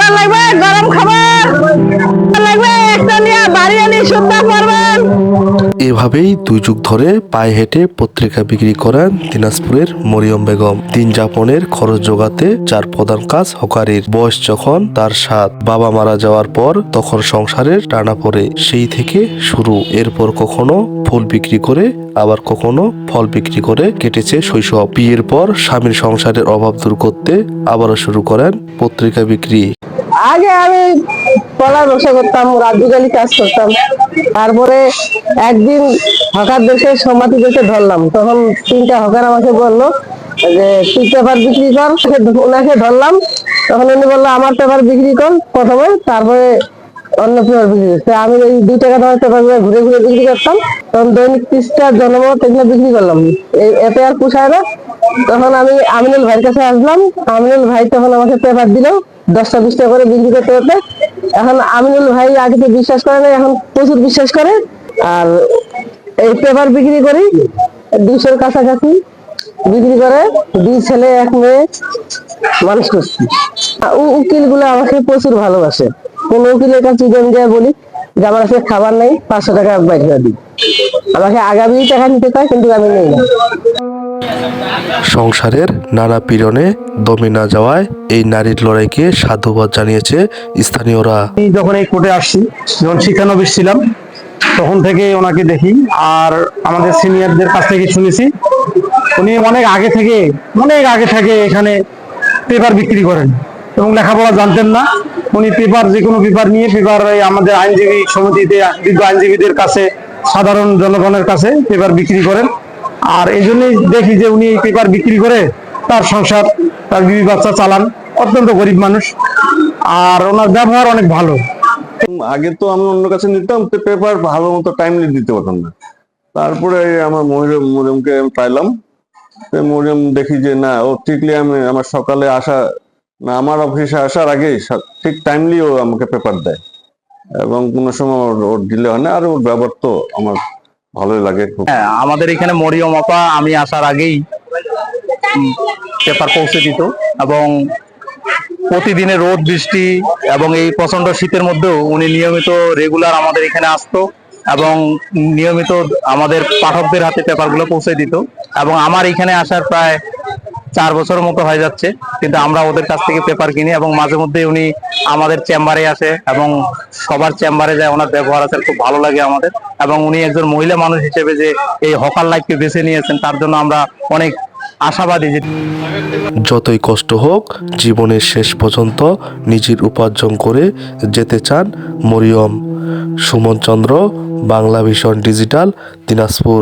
Paper লাগবে, গরম খাবার লাগবে, একটা নিয়ে বাড়ি আনি সুদ্ধা করবেন। এভাবেই 2 যুগ ধরে পায়ে হেঁটে পত্রিকা বিক্রি করেন দিনাজপুরের মরিয়ম বেগম। দিন যাপনের খরচ জোগাতে 4 প্রধান কাজ হকারির। বয়স যখন তার 7, বাবা মারা যাওয়ার পর তখন সংসারের টানা পড়ে। সেই থেকে শুরু। এরপর কখনো ফুল বিক্রি করে, আবার কখনো ফল বিক্রি করে কেটেছে শৈশব। বিয়ের পর স্বামীর সংসারের অভাব দূর করতে আবারও শুরু করেন পত্রিকা বিক্রি। আগে আমি কলার ব্যবসা করতাম, রাজুগালি কাজ করতাম। তারপরে একদিন হকার দেশে সমাধি দেশে ধরলাম, তখন 3টা হকার আমাকে বললো যে তুই পেপার বিক্রি কর। ওনাকে ধরলাম, তখন উনি বললো আমার পেপার বিক্রি কর প্রথমে, তারপরে অন্য পেপার বিক্রি করতে। আমি ওই 2 টাকা দামের পেপার ঘুরে ঘুরে বিক্রি করতাম। তখন দৈনিক 30টা জনমত এগুলো বিক্রি করলাম, এতে আর পোষায় না। তখন আমি আমিনুল ভাইয়ের কাছে আসলাম। আমিনুল ভাই তখন আমাকে পেপার দিল 10টা 20টা করে বিক্রি করতে করতে। এখন আমিনুল ভাই আগে তো বিশ্বাস করে না, এখন প্রচুর বিশ্বাস করে। আর এই পেপার বিক্রি করি 200-র কাছাকাছি বিক্রি করে, 2 ছেলে 1 মেয়ে মানুষ করছি। উকিল গুলো আমাকে প্রচুর ভালোবাসে। কোন উকিলের কাছে গিয়ে বলি যে আমার কাছে খাবার নেই, 500 টাকা বাইর করে দিই। আমাকে আগামী টাকা নিতে চায়, কিন্তু আমি নেই না। সংসারের নানা পীড়নে দমে না যাওয়ায় এই নারীর লড়াইকে সাধুবাদ জানিয়েছে স্থানীয়রা। যখন এই কোর্টে আসছি, যখন শিক্ষানবিশ ছিলাম, তখন থেকে ওনাকে দেখি আর আমাদের সিনিয়রদের কাছ থেকে শুনেছি উনি অনেক আগে থেকে এখানে পেপার বিক্রি করেন এবং লেখাপড়া জানতেন না। উনি পেপার, যে কোনো পেপার নিয়ে আমাদের আইনজীবী সমিতিতে বিজ্ঞ আইনজীবীদের কাছে, সাধারণ জনগণের কাছে পেপার বিক্রি করেন। আর এই জন্যই দেখি যে উনি পেপার বিক্রি করে তার সংসার, তার বিবি বাচ্চা চালান। অত্যন্ত গরিব মানুষ, আর ওনার ব্যবহার অনেক ভালো। আগে তো আমি অন্য কাছে নিতাম, তো পেপার ভালো মতো টাইমলি দিতে পারতাম না। তারপরে আমার মরিয়মকে পাইলাম। মরিয়ম দেখি যে না, ও ঠিকলি আমার সকালে আসা, না আমার অফিসে আসার আগে ঠিক টাইমলি ও আমাকে পেপার দেয়, এবং কোনো সময় ওর ডিলে হয় না। আর ওর ব্যবহার তো আমার ভালোই লাগে খুব। হ্যাঁ, আমাদের এখানে মরিয়ম আপা আমি আসার আগেই পেপার পৌঁছে দিত, এবং প্রতিদিনের রোদ বৃষ্টি এবং এই প্রচন্ড শীতের মধ্যেও উনি নিয়মিত রেগুলার আমাদের এখানে আসতো এবং নিয়মিত আমাদের পাঠকদের হাতে পেপারগুলো পৌঁছে দিত। এবং আমার এখানে আসার প্রায় 4 বছরের মতো হয়ে যাচ্ছে, কিন্তু আমরা ওদের কাছ থেকে পেপার কিনি। এবং মাঝে মধ্যে উনি আমাদের চেম্বারে আসে এবং সবার চেম্বারে যায়। ওনার ব্যবহার আছে, খুব ভালো লাগে আমাদের। এবং উনি একজন মহিলা মানুষ হিসেবে যে এই হকার লাইফকে বেছে নিয়েছেন, তার জন্য আমরা অনেক আশাবাদী। যতই কষ্ট হোক, জীবনের শেষ পর্যন্ত নিজের উপার্জন করে যেতে চান মরিয়ম। সুমন চন্দ্র, বাংলা ভিশন ডিজিটাল, দিনাজপুর।